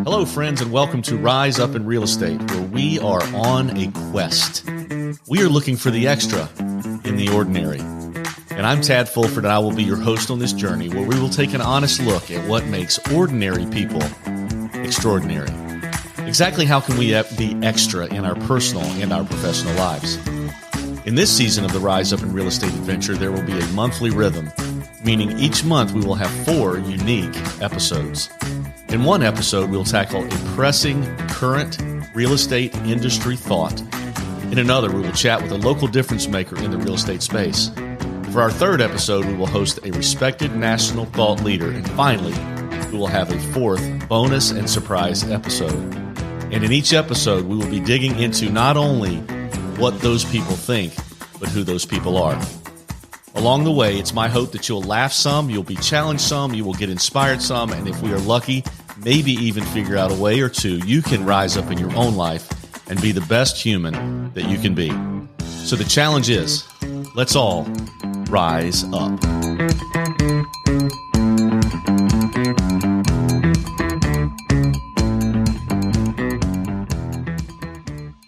Hello, friends, and welcome to Rise Up in Real Estate, where we are on a quest. We are looking for the extra in the ordinary. And I'm Tad Fulford, and I will be your host on this journey where we will take an honest look at what makes ordinary people extraordinary. Exactly how can we be extra in our personal and our professional lives? In this season of the Rise Up in Real Estate adventure, there will be a monthly rhythm, meaning each month we will have 4 unique episodes. In one episode, we'll tackle a pressing current real estate industry thought. In another, we will chat with a local difference maker in the real estate space. For our 3rd episode, we will host a respected national thought leader. And finally, we will have a 4th bonus and surprise episode. And in each episode, we will be digging into not only what those people think, but who those people are. Along the way, it's my hope that you'll laugh some, you'll be challenged some, you will get inspired some, and if we are lucky, maybe even figure out a way or two you can rise up in your own life and be the best human that you can be. So the challenge is, let's all rise up.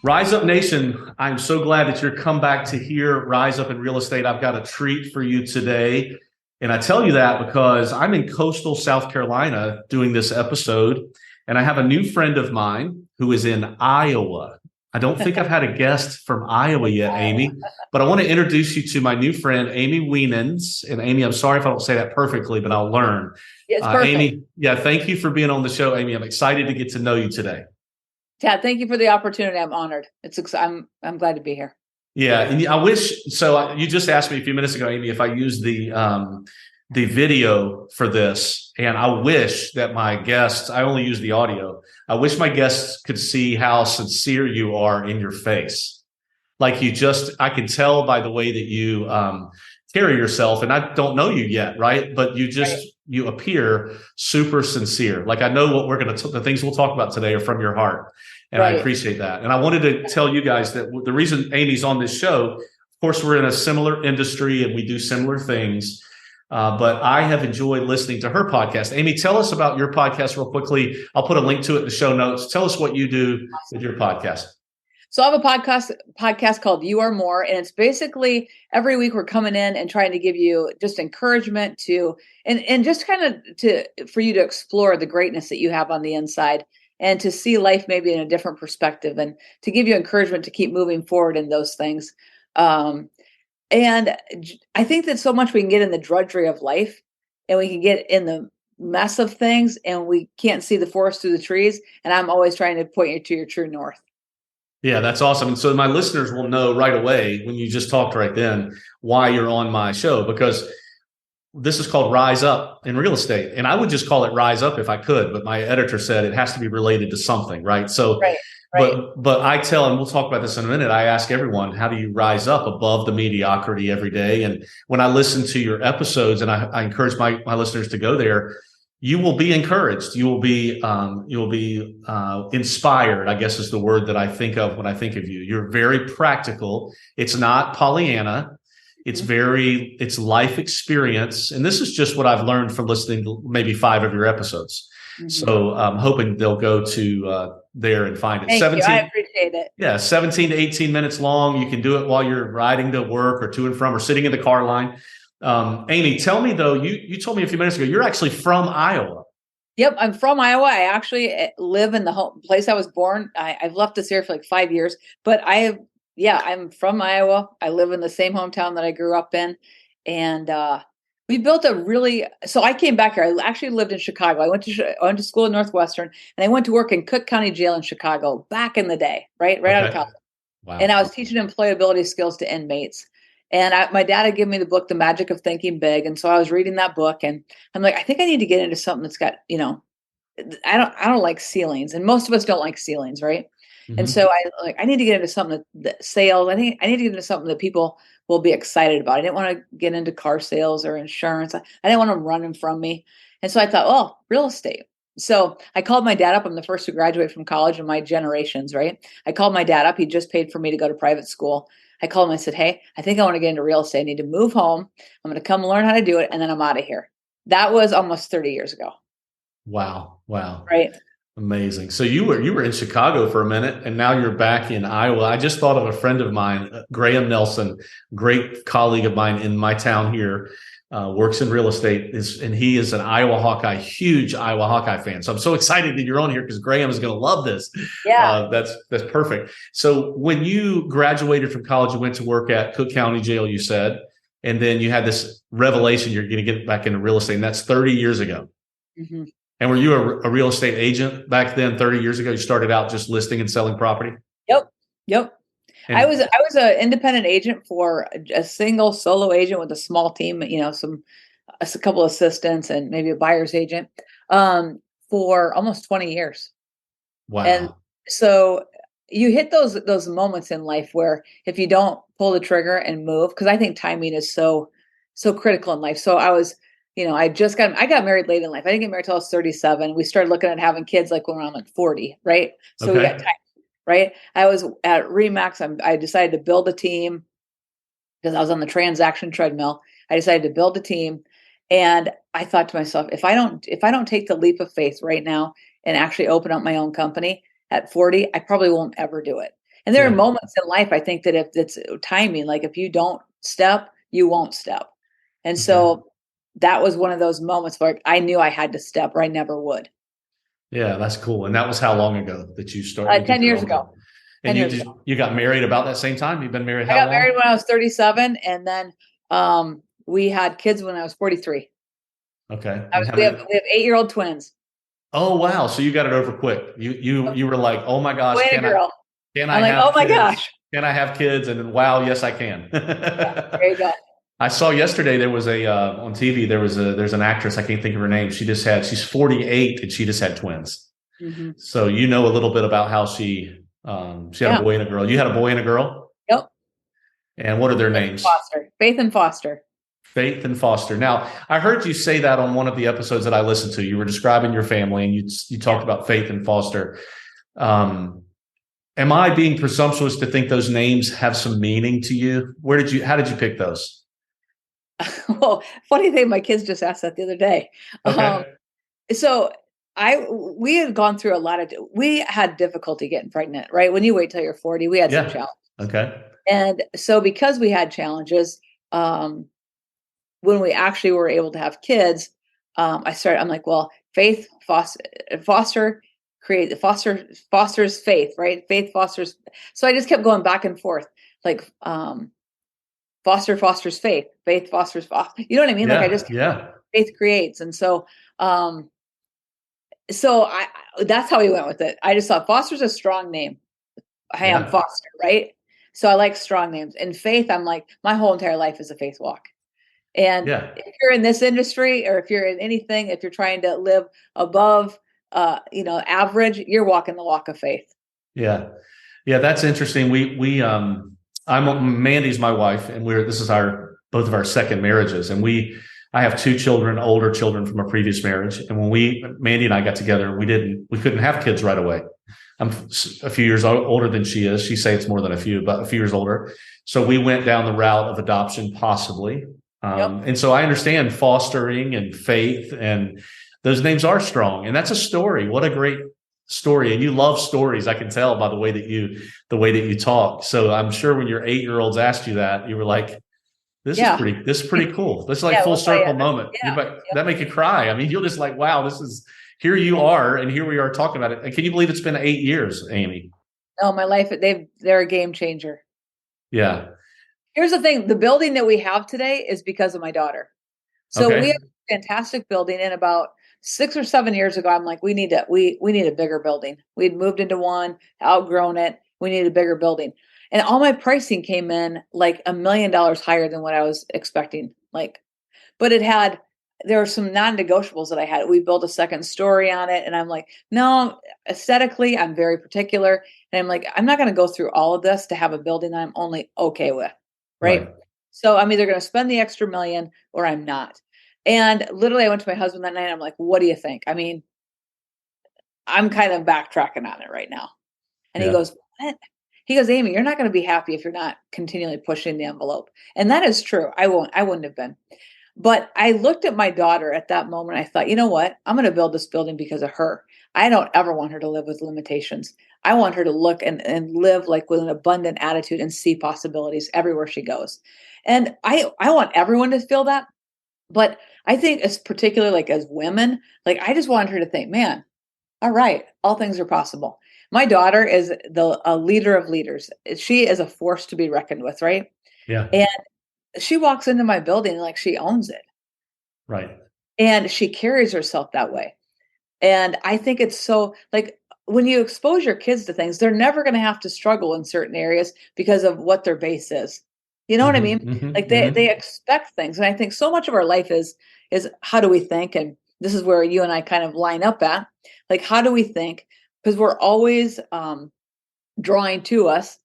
Rise Up Nation, I'm so glad that you're come back to hear Rise Up in Real Estate. I've got a treat for you today. And I tell you that because I'm in coastal South Carolina doing this episode, and I have a new friend of mine who is in Iowa. I don't think I've had a guest from Iowa yet, Amy, but I want to introduce you to my new friend, Amy Wienens. And Amy, I'm sorry if I don't say that perfectly, but I'll learn. It's perfect. Amy, thank you for being on the show, Amy. I'm excited to get to know you today. Tad, thank you for the opportunity. I'm honored. I'm glad to be here. Yeah, and I wish so. You just asked me a few minutes ago, Amy, if I use the video for this, and I wish that my guests. I only use the audio. I wish my guests could see how sincere you are in your face. Like I can tell by the way that you carry yourself, and I don't know you yet, right? But you appear super sincere. Like I know what the things we'll talk about today are from your heart. And right. I appreciate that. And I wanted to tell you guys that the reason Amy's on this show, of course, we're in a similar industry and we do similar things. But I have enjoyed listening to her podcast. Amy, tell us about your podcast real quickly. I'll put a link to it in the show notes. Tell us what you do with your podcast. So I have a podcast called You Are More, and it's basically every week we're coming in and trying to give you just encouragement and just kind of for you to explore the greatness that you have on the inside and to see life maybe in a different perspective and to give you encouragement to keep moving forward in those things. And I think that so much we can get in the drudgery of life and we can get in the mess of things and we can't see the forest through the trees. And I'm always trying to point you to your true north. Yeah, that's awesome. And so my listeners will know right away when you just talked right then why you're on my show, because this is called Rise Up in Real Estate. And I would just call it Rise Up if I could, but my editor said it has to be related to something, right? So, right. But I tell, and we'll talk about this in a minute, I ask everyone, how do you rise up above the mediocrity every day? And when I listen to your episodes, and I encourage my listeners to go there, you will be encouraged. You will be inspired, I guess is the word that I think of when I think of you. You're very practical. It's not Pollyanna. It's life experience. And this is just what I've learned from listening to maybe 5 of your episodes. Mm-hmm. So I'm hoping they'll go to there and find it. Thank you. I appreciate it. Yeah, 17 to 18 minutes long. You can do it while you're riding to work or to and from or sitting in the car line. Amy, tell me though, you told me a few minutes ago, you're actually from Iowa. Yep. I'm from Iowa. I actually live in the place I was born. I've left this here for like 5 years, but I'm from Iowa. I live in the same hometown that I grew up in. And, we built so I came back here. I actually lived in Chicago. I went to school in Northwestern and I went to work in Cook County Jail in Chicago back in the day, right out of college. Wow. And I was teaching employability skills to inmates. And my dad had given me the book, The Magic of Thinking Big. And so I was reading that book and I'm like, I think I need to get into something that's got, I don't like ceilings, and most of us don't like ceilings. Right. Mm-hmm. And so I need to get into something that sales. I need to get into something that people will be excited about. I didn't want to get into car sales or insurance. I didn't want them running from me. And so I thought, real estate. So I called my dad up. I'm the first to graduate from college in my generations, right? I called my dad up. He just paid for me to go to private school. I called him. I said, hey, I think I want to get into real estate. I need to move home. I'm going to come learn how to do it. And then I'm out of here. That was almost 30 years ago. Wow. Wow. Right. Amazing. So you were in Chicago for a minute, and now you're back in Iowa. I just thought of a friend of mine, Graham Nelson, great colleague of mine in my town here, works in real estate, and he is an Iowa Hawkeye, huge Iowa Hawkeye fan. So I'm so excited that you're on here because Graham is going to love this. Yeah. That's perfect. So when you graduated from college, you went to work at Cook County Jail, you said, and then you had this revelation you're going to get back into real estate, and that's 30 years ago. Mm-hmm. And were you a real estate agent back then, 30 years ago? You started out just listing and selling property? Yep. And I was an independent agent for a single solo agent with a small team, a couple of assistants and maybe a buyer's agent, for almost 20 years. And wow. so you hit those moments in life where if you don't pull the trigger and move, because I think timing is so critical in life. So I got married late in life. I didn't get married till I was 37. We started looking at having kids like when I'm like 40, right? So we got time, right? I was at Remax. I decided to build a team because I was on the transaction treadmill. I decided to build a team, and I thought to myself, if I don't take the leap of faith right now and actually open up my own company at 40, I probably won't ever do it. And there are moments in life, I think, that if it's timing, like if you don't step, you won't step. And so that was one of those moments where I knew I had to step or I never would. Yeah, that's cool. And that was how long ago that you started? 10 years ago. And you got married about that same time? You've been married how long? I got married when I was 37, and then we had kids when I was 43. Okay. We have 8-year-old twins. Oh, wow. So you got it over quick. You were like, oh my gosh, can I have oh my kids? Gosh. Can I have kids? And then, wow, yes, I can. There you go. I saw yesterday there was on TV, there's an actress, I can't think of her name. She's 48 and she just had twins. Mm-hmm. So you know a little bit about how she had a boy and a girl. You had a boy and a girl? Yep. And what are their names? Faith and Foster. Faith and Foster. Now, I heard you say that on one of the episodes that I listened to. You were describing your family and you talked about Faith and Foster. Am I being presumptuous to think those names have some meaning to you? How did you pick those? Well, funny thing, my kids just asked that the other day. Okay. So we had gone through we had difficulty getting pregnant, right? When you wait till you're 40, we had some challenges. Okay. And so because we had challenges, when we actually were able to have kids, I'm like, well, Faith fosters faith, right? Faith fosters. So I just kept going back and forth, like, Foster fosters faith. Faith fosters foster. You know what I mean? Faith creates. And so, that's how we went with it. I just thought Foster's a strong name. I am Foster, right? So I like strong names. And Faith, I'm like, my whole entire life is a faith walk. And if you're in this industry or if you're in anything, if you're trying to live above, average, you're walking the walk of faith. Yeah. Yeah. That's interesting. Mandy's my wife, and this is both of our second marriages. And I have 2 children, older children from a previous marriage. And when Mandy and I got together, we couldn't have kids right away. I'm a few years older than she is. She say it's more than a few, but a few years older. So we went down the route of adoption, possibly. And so I understand fostering and faith, and those names are strong. And that's a story. What a great story. And you love stories. I can tell by the way that you talk. So I'm sure when your 8-year-olds asked you that, you were like, this is pretty cool. This is like full circle moment. That make you cry. I mean, you're just like, wow, here you are. And here we are talking about it. And can you believe it's been 8 years, Amy? Oh, my life. They're a game changer. Yeah. Here's the thing. The building that we have today is because of my daughter. So we have a fantastic building. And about 6 or 7 years ago, I'm like, we need a bigger building. We'd moved into one, outgrown it. We need a bigger building. And all my pricing came in like $1 million higher than what I was expecting. But there were some non-negotiables that I had. We built a second story on it. And I'm like, no, aesthetically, I'm very particular. And I'm like, I'm not going to go through all of this to have a building that I'm only okay with. Right. So I'm either going to spend the extra $1 million or I'm not. And literally I went to my husband that night. And I'm like, what do you think? I mean, I'm kind of backtracking on it right now. And he goes, what? He goes, Amy, you're not going to be happy if you're not continually pushing the envelope. And that is true. I wouldn't have been. But I looked at my daughter at that moment. I thought, you know what? I'm going to build this building because of her. I don't ever want her to live with limitations. I want her to look and live like with an abundant attitude and see possibilities everywhere she goes. And I want everyone to feel that. But I think as particularly like as women, like I just wanted her to think, man, all right, all things are possible. My daughter is a leader of leaders. She is a force to be reckoned with, right? Yeah. And she walks into my building like she owns it. Right. And she carries herself that way. And I think it's so like when you expose your kids to things, they're never going to have to struggle in certain areas because of what their base is. You know what I Hmm. mean? Hmm. Like Hmm. they expect things. And I think so much of our life is how do we think? And this is where you and I kind of line up at. Like how do we think? Because we're always drawing to us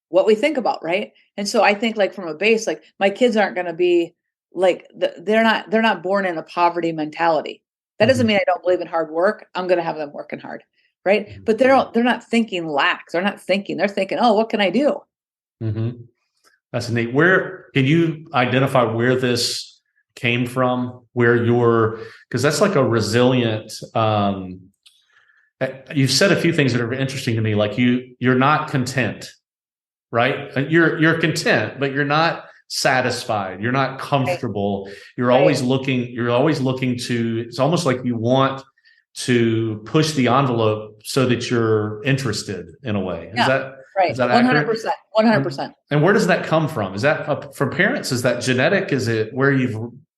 what we think about, right? And so I think like from a base, like my kids aren't going to be like they're not born in a poverty mentality. That doesn't Hmm. mean I don't believe in hard work. I'm going to have them working hard, right? But they're not thinking lack. They're not thinking. They're thinking, oh, what can I do? Hmm. That's neat. Where can you identify where this came from? Where because that's like a resilient. You've said a few things that are interesting to me. Like you're not content, right? You're content, but you're not satisfied. You're not Right. comfortable. You're Right. always looking. You're always looking to. It's almost like you want to push the envelope so that you're interested in a way. Is Yeah. that is Right. that accurate? 100%. 100%. And where does that come from? Is that from parents? Is that genetic? Is it where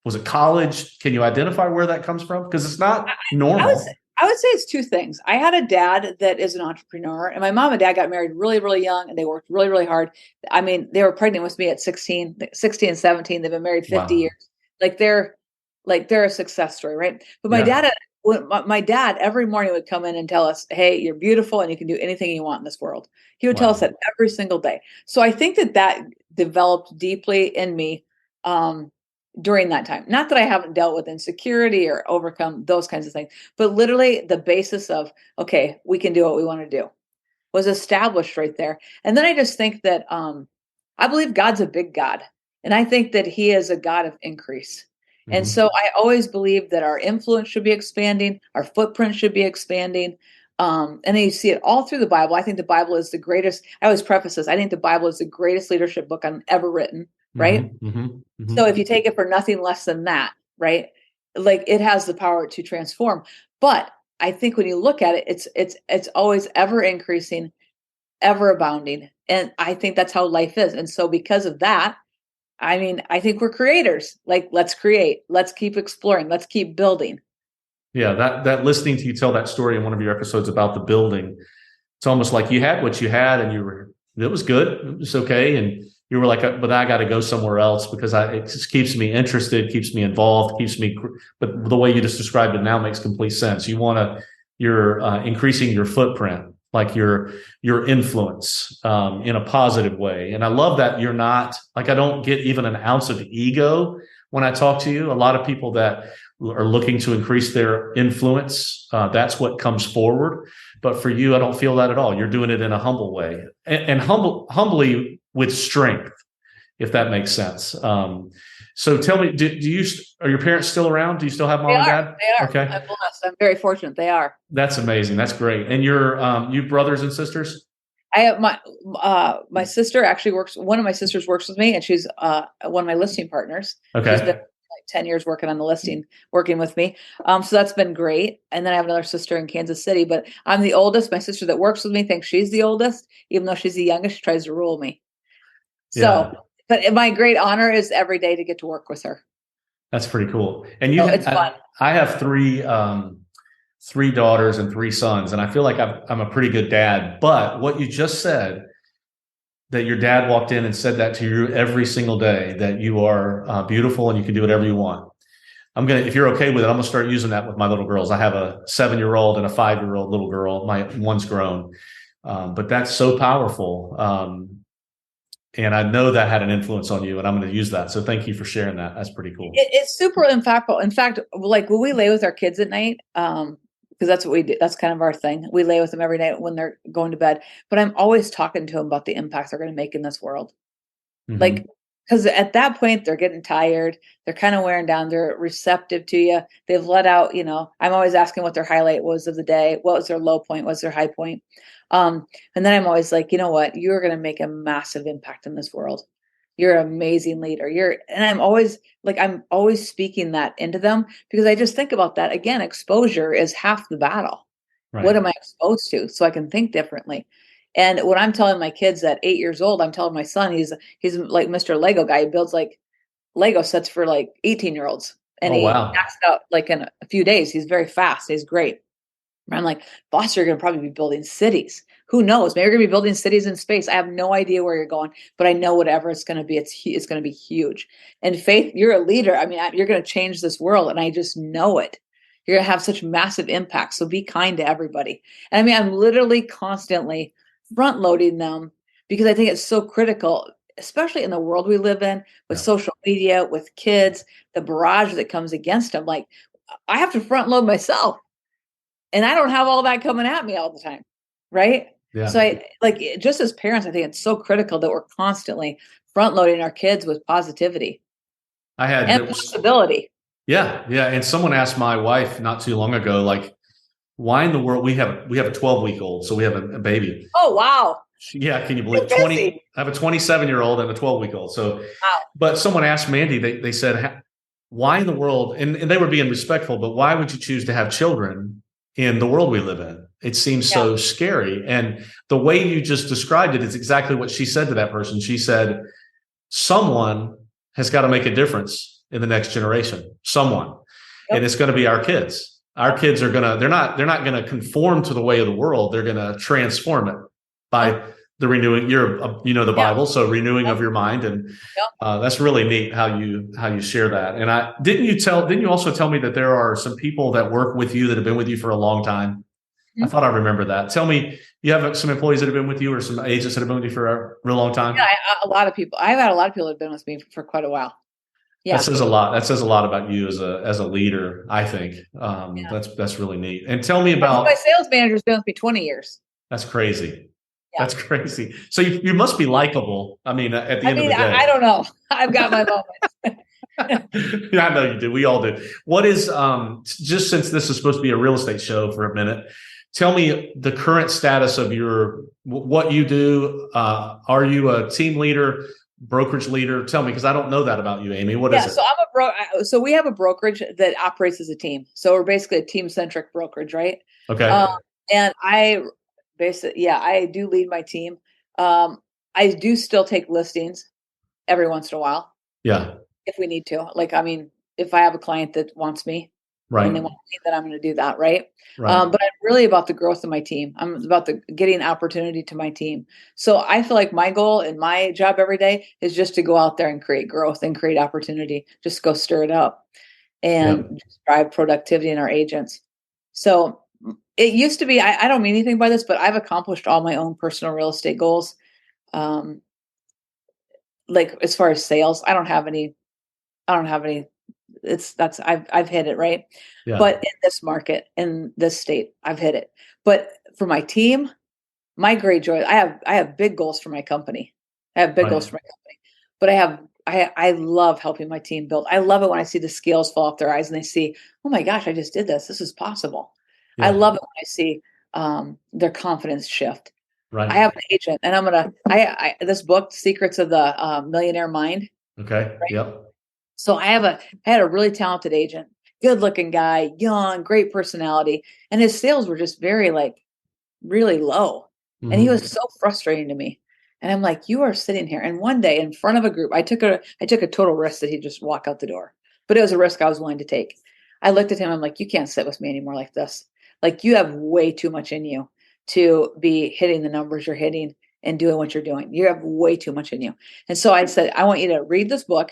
was it college? Can you identify where that comes from? Because it's not I would say, normal. I would say it's two things. I had a dad that is an entrepreneur, and my mom and dad got married really, really young, and they worked really, really hard. I mean, they were pregnant with me at 16 and 17. They've been married 50 Wow. years. Like they're a success story, right? But Yeah. my dad every morning would come in and tell us, "Hey, you're beautiful, and you can do anything you want in this world." He would tell us Wow. that every single day. So I think that developed deeply in me. During that time. Not that I haven't dealt with insecurity or overcome those kinds of things, but literally the basis of, okay, we can do what we want to do was established right there. And then I just think that I believe God's a big God. And I think that he is a God of increase. And Hmm. so I always believe that our influence should be expanding, our footprint should be expanding. And then you see it all through the Bible. I think the Bible is the greatest. I always preface this. I think the Bible is the greatest leadership book I've ever written, right? Hmm. Hmm. So Hmm. if you take it for nothing less than that, right? Like it has the power to transform. But I think when you look at it, it's always ever increasing, ever abounding. And I think that's how life is. And so because of that, I mean, I think we're creators. Like let's create, let's keep exploring, let's keep building. Yeah. That listening to you tell that story in one of your episodes about the building, it's almost like you had what you had and it was good. It was okay. And you were like, but I got to go somewhere else because it just keeps me interested, keeps me involved, but the way you just described it now makes complete sense. You're increasing your footprint, like your influence in a positive way. And I love that you're not like, I don't get even an ounce of ego when I talk to you. A lot of people that are looking to increase their influence, that's what comes forward. But for you, I don't feel that at all. You're doing it in a humble way and humbly with strength, if that makes sense. So tell me, are your parents still around? Do you still have They mom and are. dad? They are. Okay. I'm blessed. I'm very fortunate. They are. That's amazing. That's great. And you brothers and sisters? I have my sister actually works. One of my sisters works with me, and she's one of my listing partners. She's been Okay. like 10 years working on the listing, working with me. So that's been great. And then I have another sister in Kansas City, but I'm the oldest. My sister that works with me thinks she's the oldest, even though she's the youngest. She tries to rule me. Yeah. So, but my great honor is every day to get to work with her. That's pretty cool. And So it's fun. I have three daughters and three sons, and I feel like I'm a pretty good dad. But what you just said, that your dad walked in and said that to you every single day, that you are beautiful and you can do whatever you want. If you're okay with it, I'm gonna start using that with my little girls. I have a 7-year-old and a 5-year-old little girl. My one's grown, but that's so powerful. And I know that had an influence on you, and I'm going to use that. So thank you for sharing that. That's pretty cool. It's super impactful. In fact, like when we lay with our kids at night, because that's what we do. That's kind of our thing. We lay with them every night when they're going to bed. But I'm always talking to them about the impact they're going to make in this world. Mm-hmm. Like Because at that point, they're getting tired. They're kind of wearing down. They're receptive to you. They've let out, I'm always asking what their highlight was of the day. What was their low point? What's their high point? And then I'm always like, you know what? You're going to make a massive impact in this world. You're an amazing leader. And I'm always speaking that into them because I just think about that. Again, exposure is half the battle. Right. What am I exposed to? So I can think differently. And when I'm telling my kids at 8 years old, I'm telling my son, he's like Mr. Lego guy. He builds like Lego sets for like 18-year-olds. And Oh, he wow. knocks it out like in a few days. He's very fast. He's great. And I'm like, boss, you're going to probably be building cities. Who knows? Maybe you're going to be building cities in space. I have no idea where you're going, but I know whatever it's going to be, it's going to be huge. And Faith, you're a leader. I mean, you're going to change this world. And I just know it. You're going to have such massive impact. So be kind to everybody. And I mean, I'm literally constantly front loading them because I think it's so critical, especially in the world we live in with social media, with kids, the barrage that comes against them. Like I have to front load myself and I don't have all that coming at me all the time. Right. Yeah. So just as parents, I think it's so critical that we're constantly front loading our kids with positivity and possibility. Yeah. Yeah. And someone asked my wife not too long ago, like, why in the world we have a 12-week-old, so we have a baby. Oh, wow. Yeah, can you believe 20? I have a 27-year-old and a 12-week-old. So, wow. But someone asked Mandy, they said, why in the world, and they were being respectful, but why would you choose to have children in the world we live in? It seems so scary. And the way you just described it is exactly what she said to that person. She said, someone has got to make a difference in the next generation, someone, and it's going to be our kids. Our kids are they're not going to conform to the way of the world. They're going to transform it by the renewing. The Bible, so renewing of your mind, and that's really neat how you share that. And didn't you also tell me that there are some people that work with you that have been with you for a long time? Mm-hmm. I thought I remember that. Tell me, you have some employees that have been with you, or some agents that have been with you for a real long time? Yeah, a lot of people. I've had a lot of people that have been with me for quite a while. Yeah. That says a lot. That says a lot about you as a leader, I think. That's really neat. And tell me about my sales manager's been with me 20 years. That's crazy. Yeah. That's crazy. So you must be likable. I mean, at the end of the day. I don't know. I've got my moments. Yeah, I know you do. We all do. What is just since this is supposed to be a real estate show for a minute, tell me the current status of what you do. Are you a team leader? Brokerage leader? Tell me, because I don't know that about you, Amy. What is it? So so we have a brokerage that operates as a team. So we're basically a team-centric brokerage, right? Okay. And I do lead my team. I do still take listings every once in a while. Yeah. If we need to. If I have a client that wants me, right, and they want me, then I'm going to do that, right? But I'm really about the growth of my team. I'm about getting opportunity to my team. So I feel like my goal and my job every day is just to go out there and create growth and create opportunity. Just go stir it up and just drive productivity in our agents. So it used to be, I don't mean anything by this, but I've accomplished all my own personal real estate goals. Like as far as sales, I don't have any. I've hit it, right? Yeah. But in this market, in this state, I've hit it. But for my team, my great joy, I have big goals for my company. But I love helping my team build. I love it when I see the scales fall off their eyes and they see, oh my gosh, I just did this. This is possible. Yeah. I love it when I see their confidence shift. Right. I have an agent, and this book, Secrets of the Millionaire Mind. Okay. Right? Yep. So I had a really talented agent, good looking guy, young, great personality. And his sales were just very really low. Mm-hmm. And he was so frustrating to me. And I'm like, you are sitting here. And one day in front of a group, I took a total risk that he'd just walk out the door, but it was a risk I was willing to take. I looked at him. I'm like, you can't sit with me anymore like this. Like you have way too much in you to be hitting the numbers you're hitting and doing what you're doing. You have way too much in you. And so I said, I want you to read this book.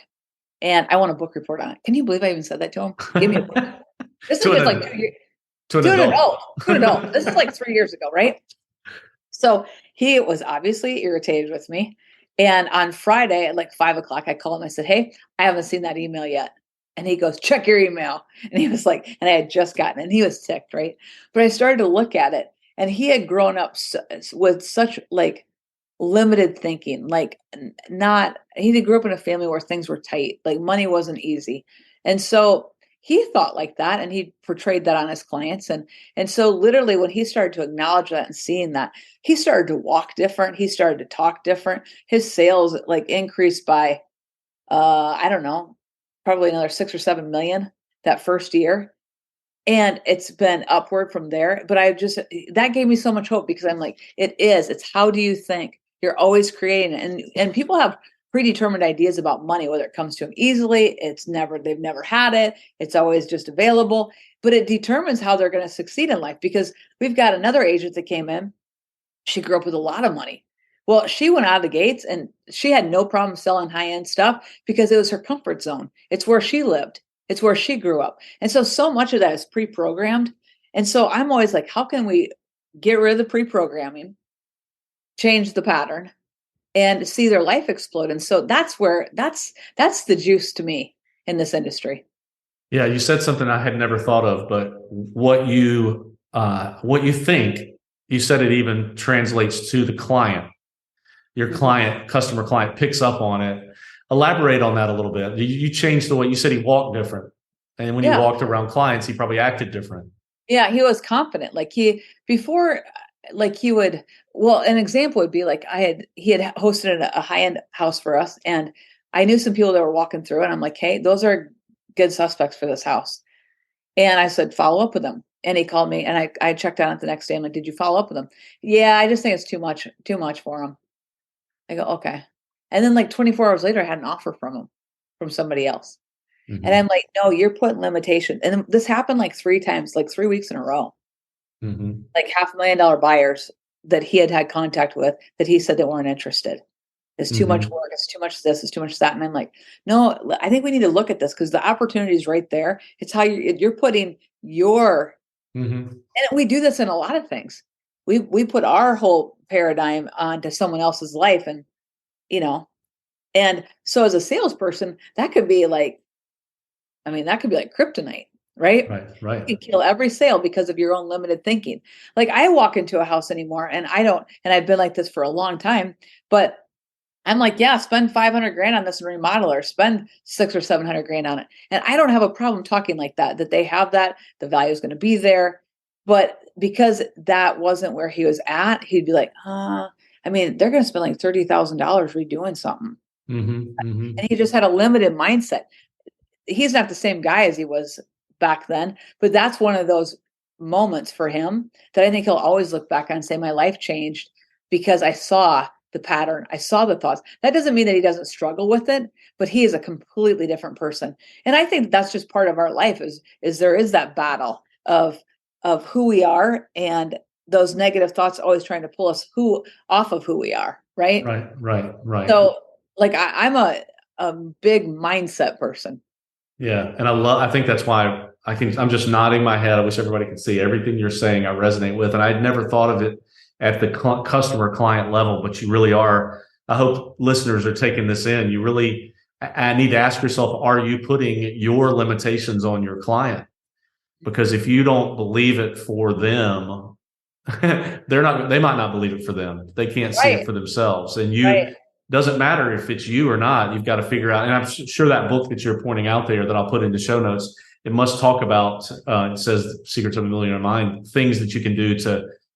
And I want a book report on it. Can you believe I even said that to him? Give me a book. This is just like to an adult. This is like 3 years ago, right? So he was obviously irritated with me. And on Friday at 5:00, I called him. I said, hey, I haven't seen that email yet. And he goes, check your email. And he was like, and I had just gotten it. And he was ticked, right? But I started to look at it. And he had grown up with such limited thinking, like not, he grew up in a family where things were tight, like money wasn't easy. And so he thought like that and he portrayed that on his clients. And so literally when he started to acknowledge that and seeing that, he started to walk different. He started to talk different. His sales like increased by I don't know, probably another 6 or 7 million that first year. And it's been upward from there. But that gave me so much hope because I'm like, it's how do you think? You're always creating it. And people have predetermined ideas about money, whether it comes to them easily, they've never had it. It's always just available, but it determines how they're going to succeed in life because we've got another agent that came in. She grew up with a lot of money. Well, she went out of the gates and she had no problem selling high-end stuff because it was her comfort zone. It's where she lived. It's where she grew up. And so much of that is pre-programmed. And so I'm always like, how can we get rid of the pre-programming, change the pattern, and see their life explode? And so that's the juice to me in this industry. Yeah, you said something I had never thought of, but what you think, you said it even translates to the client. Your customer client picks up on it. Elaborate on that a little bit. You changed the way you said he walked different. And when he walked around clients, he probably acted different. Yeah, he was confident. Like an example would be like he had hosted a high-end house for us. And I knew some people that were walking through and I'm like, hey, those are good suspects for this house. And I said, follow up with them. And he called me and I checked on it the next day. I'm like, did you follow up with them? Yeah, I just think it's too much for him. I go, okay. And then like 24 hours later, I had an offer from somebody else. Mm-hmm. And I'm like, no, you're putting limitation. And this happened like 3 times, like 3 weeks in a row. Mm-hmm. Like $500,000 buyers that he had contact with that he said they weren't interested. It's too much work. It's too much this. It's too much that. And I'm like, no, I think we need to look at this because the opportunity is right there. It's how you're putting your, and we do this in a lot of things. We put our whole paradigm onto someone else's life and, and so as a salesperson, that could be like kryptonite, right? Right. You can kill every sale because of your own limited thinking. Like I walk into a house anymore and I've been like this for a long time, but I'm like, yeah, spend $500,000 on this and remodel or spend $600,000 or $700,000 on it. And I don't have a problem talking like that they have that, the value is going to be there. But because that wasn't where he was at, he'd be like, they're going to spend like $30,000 redoing something. And he just had a limited mindset. He's not the same guy as he was back then, but that's one of those moments for him that I think he'll always look back on and say, my life changed because I saw the pattern. I saw the thoughts. That doesn't mean that he doesn't struggle with it, but he is a completely different person. And I think that's just part of our life is there is that battle of who we are and those negative thoughts always trying to pull us off of who we are. Right. Right. So like I'm a big mindset person. Yeah. And I think that's why I'm just nodding my head. I wish everybody could see everything you're saying. I resonate with, and I'd never thought of it at the customer client level, but you really are. I hope listeners are taking this in. I need to ask yourself, are you putting your limitations on your client? Because if you don't believe it for them, they might not believe it for them. They can't see it for themselves. And doesn't matter if it's you or not, you've got to figure out. And I'm sure that book that you're pointing out there that I'll put in the show notes, it must talk about, it says Secrets of a Millionaire Mind, things that you can do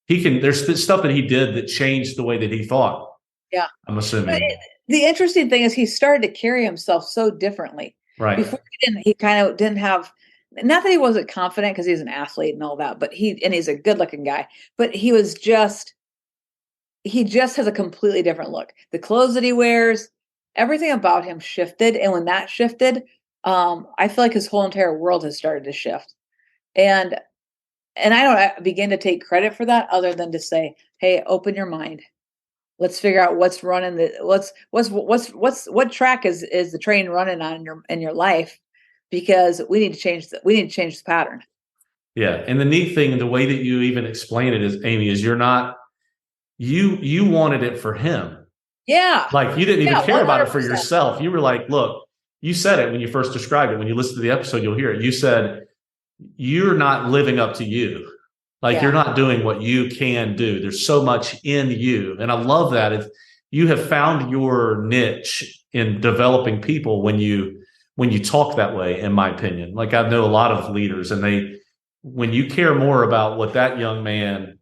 there's stuff that he did that changed the way that he thought. Yeah. I'm assuming. The interesting thing is he started to carry himself so differently. Right. Before he kind of didn't have, not that he wasn't confident because he's an athlete and all that, but he's a good looking guy, but he just has a completely different look. The clothes that he wears, everything about him shifted. And when that shifted, I feel like his whole entire world has started to shift. And I don't begin to take credit for that other than to say, hey, open your mind. Let's figure out what's running what track is the train running on in your life, because we need to change the pattern. Yeah. And the neat thing, the way that you even explain it is, Amy, is you're not, you wanted it for him. Yeah. Like you didn't even care 100%. about it for yourself. You were like, look, you said it when you first described it. When you listen to the episode, you'll hear it. You said, you're not living up to you. Like you're not doing what you can do. There's so much in you. And I love that. If you have found your niche in developing people when you talk that way, in my opinion. Like I know a lot of leaders and when you care more about what that young man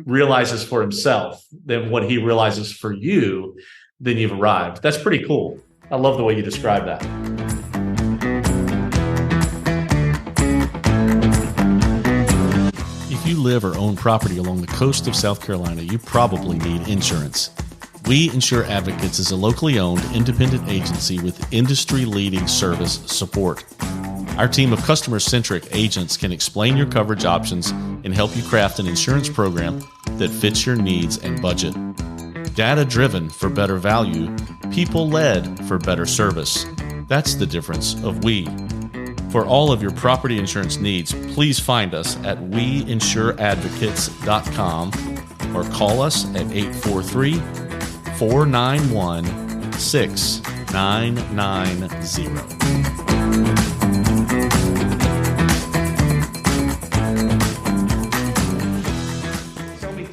realizes for himself than what he realizes for you, then you've arrived. That's pretty cool. I love the way you describe that. If you live or own property along the coast of South Carolina, you probably need insurance. We Insure Advocates is a locally owned independent agency with industry-leading service support. Our team of customer-centric agents can explain your coverage options and help you craft an insurance program that fits your needs and budget. Data-driven for better value, people-led for better service. That's the difference of we. For all of your property insurance needs, please find us at weinsureadvocates.com or call us at 843-491-6990.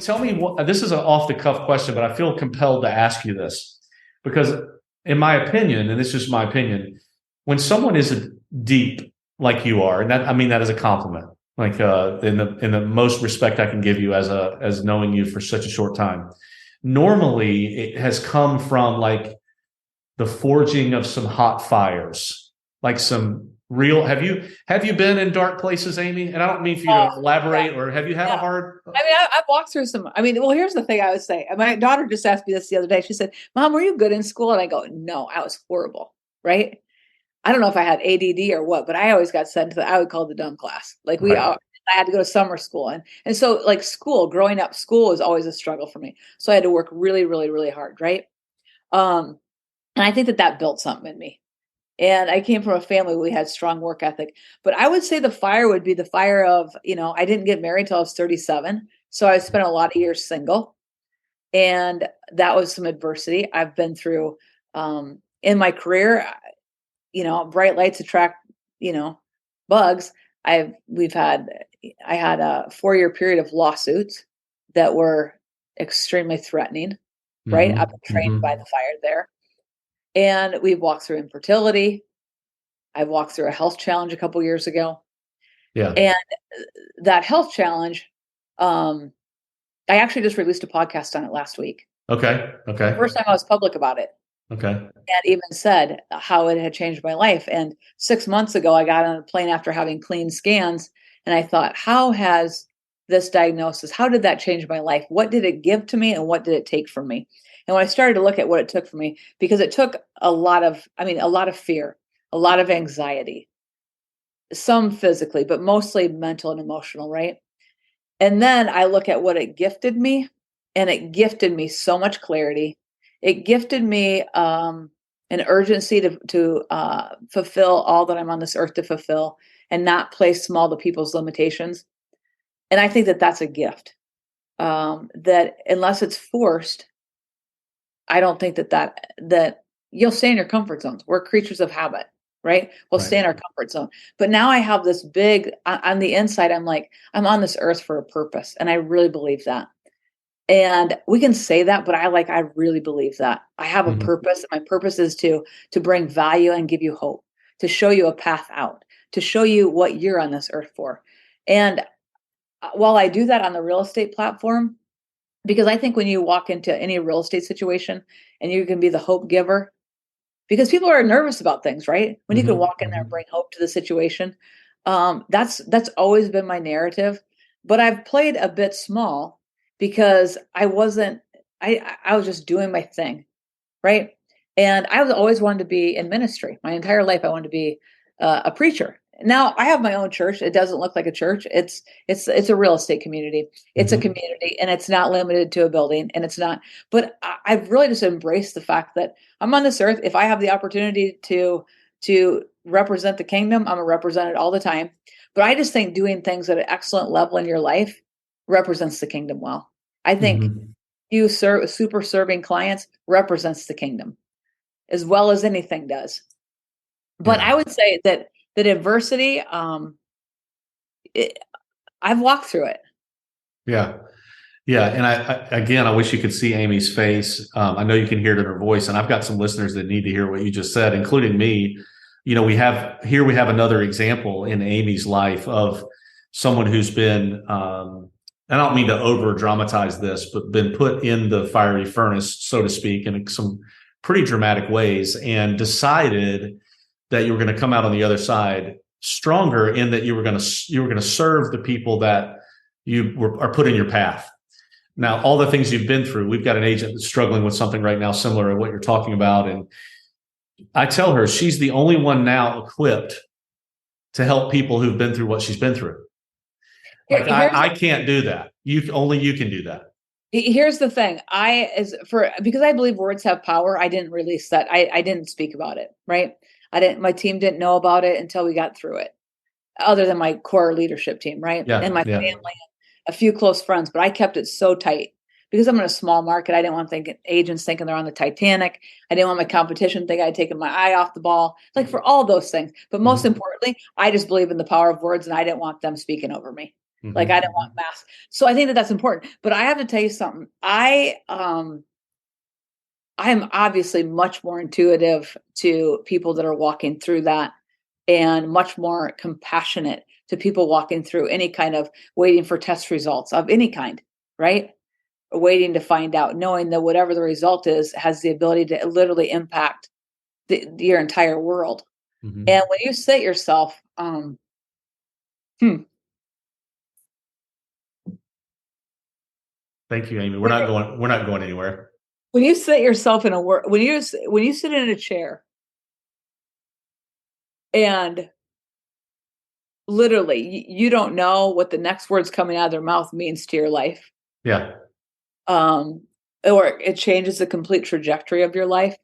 Tell me what, this is an off-the-cuff question, but I feel compelled to ask you this because in my opinion, and this is my opinion, when someone is deep like you are, and that, I mean that as a compliment, like in the most respect I can give you as knowing you for such a short time. Normally, it has come from like the forging of some hot fires, like some real. Have you been in dark places, Amy? And I don't mean for you to elaborate, or have you had a hard? I mean, I've walked through some. I mean, well, here's the thing I would say. My daughter just asked me this the other day. She said, "Mom, were you good in school?" And I go, "No, I was horrible." Right? I don't know if I had ADD or what, but I always got sent to I would call it the dumb class. Like I had to go to summer school. And so like growing up, school was always a struggle for me. So I had to work really, really, really hard. Right. And I think that built something in me. And I came from a family where we had strong work ethic, but I would say the fire would be the fire of, I didn't get married until I was 37. So I spent a lot of years single, and that was some adversity I've been through, in my career. Bright lights attract, bugs. I had a 4-year period of lawsuits that were extremely threatening, right? I've been trained by the fire there. And we've walked through infertility. I've walked through a health challenge a couple years ago. Yeah. And that health challenge, I actually just released a podcast on it last week. Okay. First time I was public about it. Okay. And even said how it had changed my life. And 6 months ago, I got on a plane after having clean scans. And I thought, how has this diagnosis, how did that change my life? What did it give to me? And what did it take from me? And when I started to look at what it took from me, because it took a lot of fear, a lot of anxiety, some physically, but mostly mental and emotional, right? And then I look at what it gifted me, and it gifted me so much clarity. It gifted me an urgency to fulfill all that I'm on this earth to fulfill, and not place small to people's limitations. And I think that that's a gift, that unless it's forced, I don't think that you'll stay in your comfort zones. We're creatures of habit, right? We'll stay in our comfort zone. But now I have this big, on the inside, I'm like, I'm on this earth for a purpose. And I really believe that. And we can say that, but I really believe that I have a purpose. And my purpose is to bring value and give you hope, to show you a path out, to show you what you're on this earth for. And while I do that on the real estate platform, because I think when you walk into any real estate situation and you can be the hope giver, because people are nervous about things, right? When you can walk in there and bring hope to the situation, that's always been my narrative. But I've played a bit small because I was just doing my thing, right? And I was always wanted to be in ministry. My entire life, I wanted to be a preacher. Now I have my own church. It doesn't look like a church. It's a real estate community. It's a community, and it's not limited to a building, and it's not, but I've really just embraced the fact that I'm on this earth. If I have the opportunity to represent the kingdom, I'm gonna represent it all the time. But I just think doing things at an excellent level in your life represents the kingdom well. I think you super serving clients represents the kingdom as well as anything does. But I would say that adversity, I've walked through it. Yeah. Yeah. And I wish you could see Amy's face. I know you can hear it in her voice, and I've got some listeners that need to hear what you just said, including me. We have another example in Amy's life of someone who's been, I don't mean to over dramatize this, but been put in the fiery furnace, so to speak, in some pretty dramatic ways, and decided that you were going to come out on the other side stronger, in that you were going to serve the people that are put in your path. Now, all the things you've been through, we've got an agent that's struggling with something right now similar to what you're talking about. And I tell her she's the only one now equipped to help people who've been through what she's been through. Like I can't do that. Only you can do that. Here's the thing. Because I believe words have power, I didn't release that. I didn't speak about it, right? My team didn't know about it until we got through it, other than my core leadership team, right? Yeah, and my family, a few close friends, but I kept it so tight because I'm in a small market. I didn't want agents thinking they're on the Titanic. I didn't want my competition thinking I'd taken my eye off the ball, like for all those things. But most importantly, I just believe in the power of words, and I didn't want them speaking over me. Like I didn't want mass. So I think that that's important. But I have to tell you something. I am obviously much more intuitive to people that are walking through that, and much more compassionate to people walking through any kind of waiting for test results of any kind, right? Waiting to find out, knowing that whatever the result is has the ability to literally impact your entire world. And when you sit yourself, Thank you, Amy. We're not going anywhere. When you sit yourself in when you sit in a chair and literally you don't know what the next words coming out of their mouth means to your life. Yeah. Or it changes the complete trajectory of your life.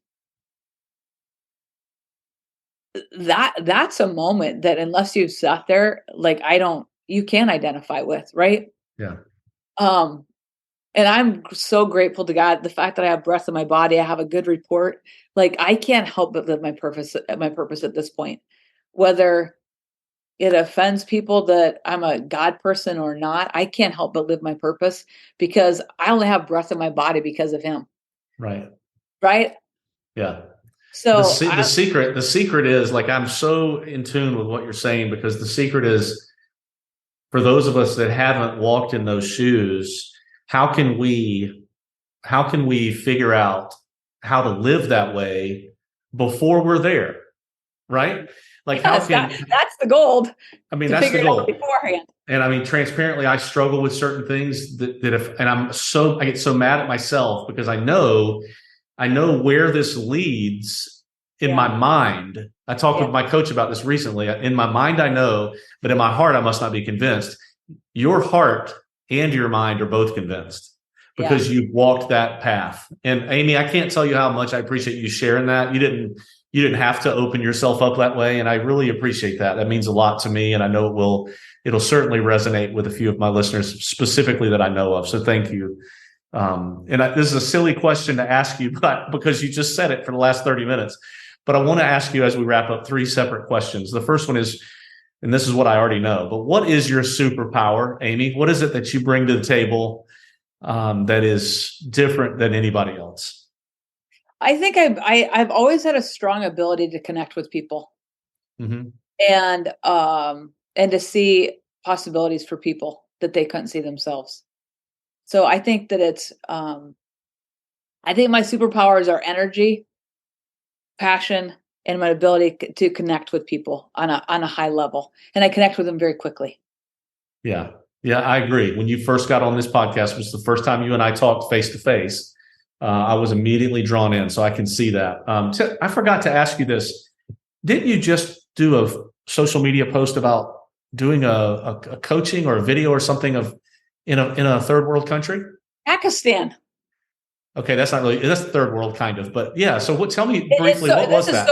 That's a moment that, unless you've sat there, like you can't identify with, right? Yeah. And I'm so grateful to God, the fact that I have breath in my body, I have a good report. Like I can't help but live my purpose at this point, whether it offends people that I'm a God person or not. I can't help but live my purpose because I only have breath in my body because of Him. Right. Right. Yeah. So the secret is, like, I'm so in tune with what you're saying, because the secret is, for those of us that haven't walked in those shoes, how can we figure out how to live that way before we're there? Right? Like, that's the gold. I mean, that's the goal beforehand. And I mean, transparently, I struggle with certain things I get so mad at myself, because I know where this leads in my mind. I talked with my coach about this recently. In my mind, I know, but in my heart, I must not be convinced. Your heart and your mind are both convinced, because you've walked that path. And Amy, I can't tell you how much I appreciate you sharing that. You didn't have to open yourself up that way. And I really appreciate that. That means a lot to me. And I know it'll certainly resonate with a few of my listeners specifically that I know of. So thank you. This is a silly question to ask you, but because you just said it for the last 30 minutes, but I want to ask you, as we wrap up, 3 separate questions. The first one is, and this is what I already know, but what is your superpower, Amy? What is it that you bring to the table that is different than anybody else? I think I've always had a strong ability to connect with people, and to see possibilities for people that they couldn't see themselves. So I think that I think my superpowers are energy, passion, and my ability to connect with people on a high level. And I connect with them very quickly. Yeah. Yeah, I agree. When you first got on this podcast, was the first time you and I talked face to face. I was immediately drawn in, so I can see that. I forgot to ask you this. Didn't you just do a social media post about doing a coaching or a video or something in a third world country? Pakistan. Okay, that's third world kind of, but yeah. So tell me briefly, what was that?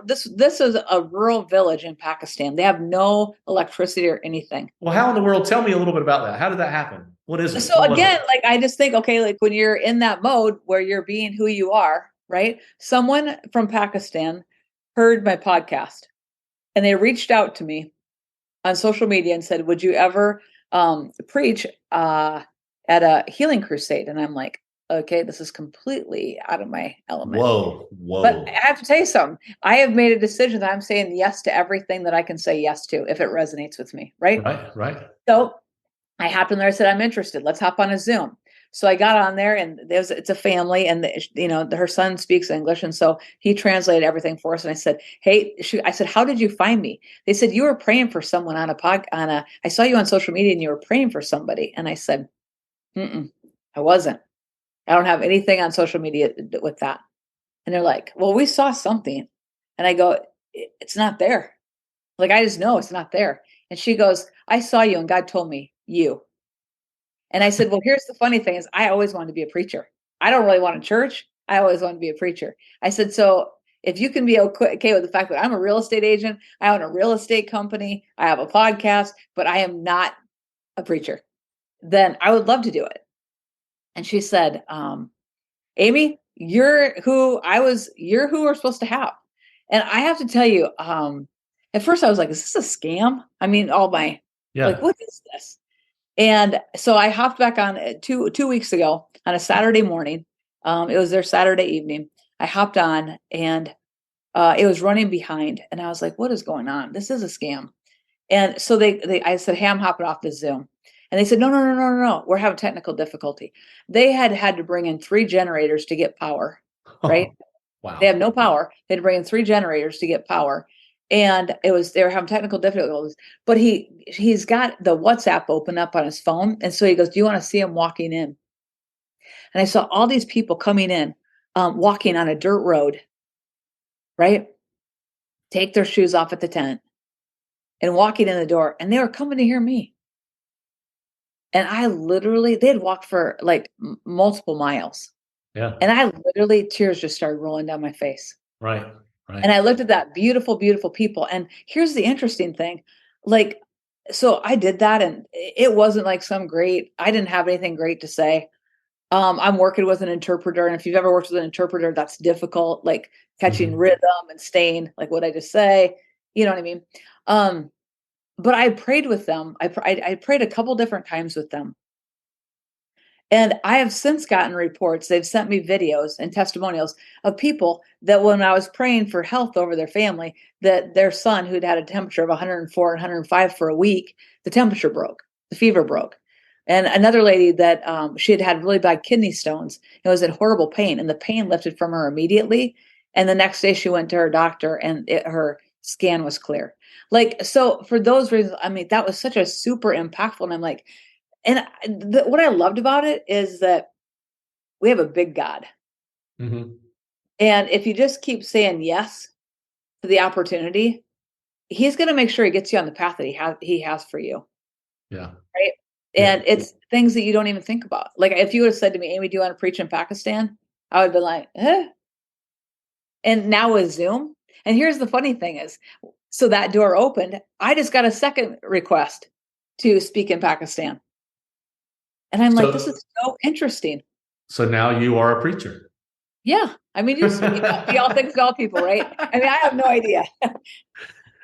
This is a rural village in Pakistan. They have no electricity or anything. Well, how in the world? Tell me a little bit about that. How did that happen? What is it? So again, like, I just think, okay, like when you're in that mode where you're being who you are, right? Someone from Pakistan heard my podcast and they reached out to me on social media and said, would you ever preach at a healing crusade. And I'm like, okay, this is completely out of my element. Whoa. But I have to tell you something. I have made a decision that I'm saying yes to everything that I can say yes to if it resonates with me. Right. Right. So I hopped in there. I said, I'm interested. Let's hop on a Zoom. So I got on there, and it's a family, and her son speaks English, and so he translated everything for us. And I said, "Hey," I said, "How did you find me?" They said, "You were praying for someone I saw you on social media, and you were praying for somebody." And I said, I wasn't. I don't have anything on social media with that. And they're like, "Well, we saw something," and I go, "It's not there. Like, I just know it's not there." And she goes, "I saw you, and God told me you." And I said, well, here's the funny thing is I always wanted to be a preacher. I don't really want a church. I always wanted to be a preacher. I said, so if you can be okay with the fact that I'm a real estate agent, I own a real estate company, I have a podcast, but I am not a preacher, then I would love to do it. And she said, Amy, you're who we're supposed to have. And I have to tell you, at first I was like, is this a scam? I mean, like, what is this? And so I hopped back on 2 weeks ago on a Saturday morning. It was their Saturday evening. I hopped on, and it was running behind, and I was like, what is going on? This is a scam. And so I said, hey, I'm hopping off the Zoom. And they said, no, we're having technical difficulty. They had to bring in 3 generators to get power, right? Wow. They have no power. They had to bring in 3 generators to get power. And they were having technical difficulties, but he's got the WhatsApp open up on his phone. And so he goes, do you want to see him walking in? And I saw all these people coming in, walking on a dirt road, right? Take their shoes off at the tent and walking in the door. And they were coming to hear me. And they'd walked for like multiple miles. Yeah. And I literally, tears just started rolling down my face. Right. And I looked at that beautiful, beautiful people. And here's the interesting thing. Like, so I did that, and it wasn't like I didn't have anything great to say. I'm working with an interpreter. And if you've ever worked with an interpreter, that's difficult, like catching rhythm and staying, like what I just say, you know what I mean? But I prayed with them. I prayed a couple different times with them. And I have since gotten reports, they've sent me videos and testimonials of people that when I was praying for health over their family, that their son, who'd had a temperature of 104 and 105 for a week, the temperature broke, the fever broke. And another lady that she had really bad kidney stones, and was in horrible pain, and the pain lifted from her immediately. And the next day she went to her doctor, and her scan was clear. Like, so for those reasons, I mean, that was such a super impactful. And I'm like, and what I loved about it is that we have a big God. Mm-hmm. And if you just keep saying yes to the opportunity, he's going to make sure he gets you on the path that he has for you. Yeah. Right. And it's things that you don't even think about. Like, if you would have said to me, Amy, do you want to preach in Pakistan? I would have been like, eh. And now with Zoom. And here's the funny thing is, so that door opened. I just got a second request to speak in Pakistan. And I'm like, this is so interesting. So now you are a preacher. Yeah. I mean, you all things to all people, right? I mean, I have no idea.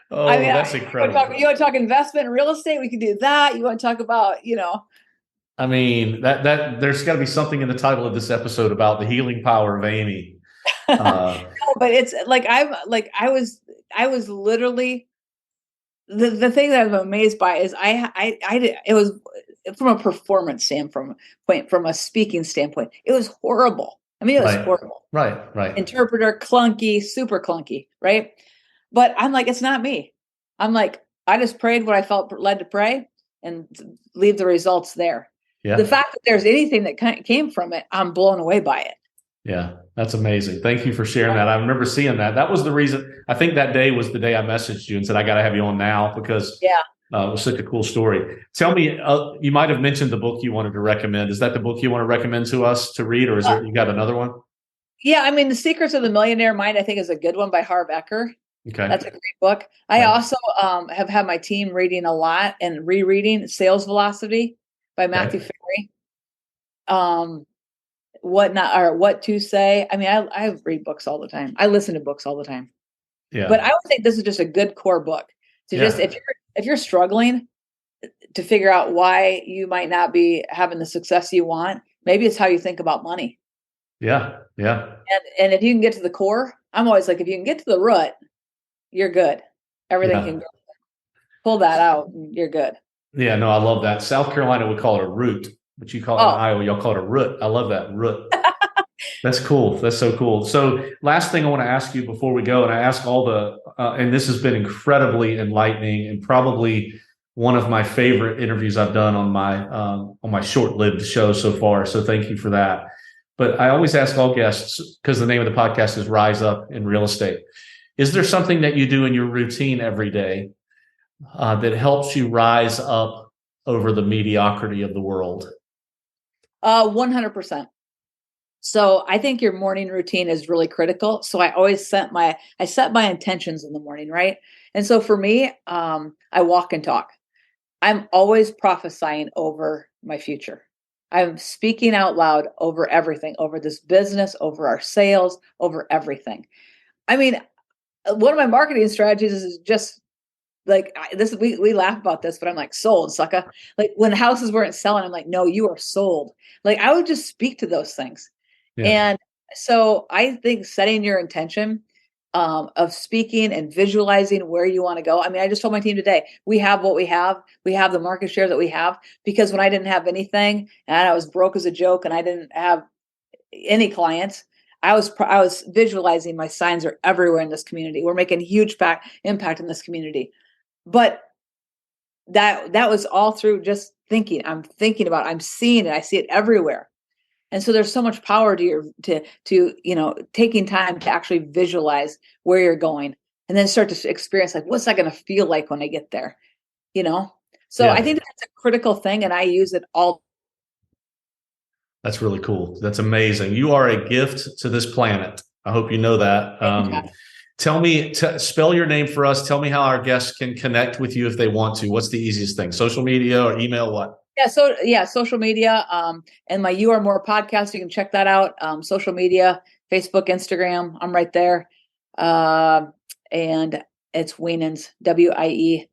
Oh, I mean, that's incredible. You want to talk investment in real estate? We can do that. You want to talk about, I mean, that there's got to be something in the title of this episode about the healing power of Amy. No, but it's like, I was literally, the thing that I'm amazed by is it was from a performance standpoint, from a speaking standpoint, it was horrible. I mean, it was horrible. Right. Interpreter, clunky, super clunky, right? But I'm like, it's not me. I'm like, I just prayed what I felt led to pray and leave the results there. Yeah. The fact that there's anything that came from it, I'm blown away by it. Yeah, that's amazing. Thank you for sharing that. I remember seeing that. That was the reason. I think that day was the day I messaged you and said, I got to have you on now because it was such a cool story. Tell me, you might have mentioned the book you wanted to recommend. Is that the book you want to recommend to us to read, or is you got another one? Yeah, I mean, The Secrets of the Millionaire Mind, I think, is a good one by Harv Eker. Okay. That's a great book. I also have had my team reading a lot and rereading Sales Velocity by Matthew Ferry. What to Say. I mean, I read books all the time. I listen to books all the time. Yeah. But I would think this is just a good core book to just, if you're struggling, to figure out why you might not be having the success you want. Maybe it's how you think about money. Yeah. And if you can get to the core, I'm always like, if you can get to the root, you're good. Everything can go. Pull that out and you're good. Yeah, no, I love that. South Carolina would call it a root, but you call it in Iowa, y'all call it a root. I love that, root. That's cool. That's so cool. So last thing I want to ask you before we go, and I ask all the, and this has been incredibly enlightening and probably one of my favorite interviews I've done on my short-lived show so far. So thank you for that. But I always ask all guests, because the name of the podcast is Rise Up in Real Estate. Is there something that you do in your routine every day that helps you rise up over the mediocrity of the world? 100%. So I think your morning routine is really critical. So I always set my intentions in the morning, right? And so for me, I walk and talk. I'm always prophesying over my future. I'm speaking out loud over everything, over this business, over our sales, over everything. I mean, one of my marketing strategies is just like this. We laugh about this, but I'm like, sold, sucker. Like when houses weren't selling, I'm like, no, you are sold. Like I would just speak to those things. Yeah. And so I think setting your intention of speaking and visualizing where you want to go. I mean, I just told my team today, we have what we have. We have the market share that we have, because when I didn't have anything and I was broke as a joke and I didn't have any clients, I was visualizing my signs are everywhere in this community. We're making a huge impact in this community. But that was all through just thinking. I'm thinking about it. I'm seeing it. I see it everywhere. And so there's so much power to taking time to actually visualize where you're going and then start to experience like, what's that going to feel like when I get there? So yeah. I think that's a critical thing. And I use it all. That's really cool. That's amazing. You are a gift to this planet. I hope you know that. Tell me, spell your name for us. Tell me how our guests can connect with you if they want to. What's the easiest thing? Social media or email? What? Social media, and my You Are More podcast. You can check that out. Social media, Facebook, Instagram. I'm right there. And it's Wienands, Wienands.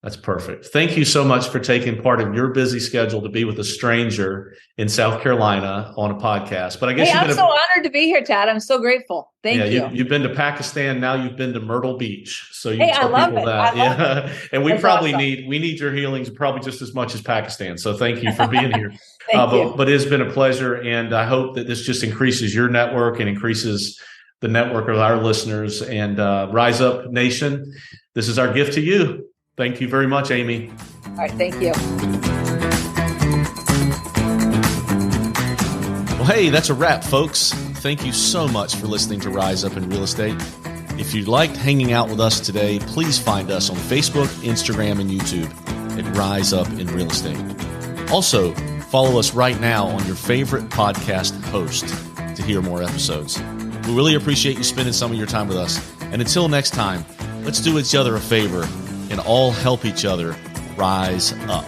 That's perfect. Thank you so much for taking part of your busy schedule to be with a stranger in South Carolina on a podcast. But I guess I'm so honored to be here, Tad. I'm so grateful. Thank you. You've been to Pakistan. Now you've been to Myrtle Beach. So you tell people that. Yeah. And we probably need your healings probably just as much as Pakistan. So thank you for being here. But it's been a pleasure. And I hope that this just increases your network and increases the network of our listeners. And Rise Up Nation, this is our gift to you. Thank you very much, Amy. All right. Thank you. Well, hey, that's a wrap, folks. Thank you so much for listening to Rise Up in Real Estate. If you liked hanging out with us today, please find us on Facebook, Instagram, and YouTube at Rise Up in Real Estate. Also, follow us right now on your favorite podcast host to hear more episodes. We really appreciate you spending some of your time with us. And until next time, let's do each other a favor and all help each other rise up.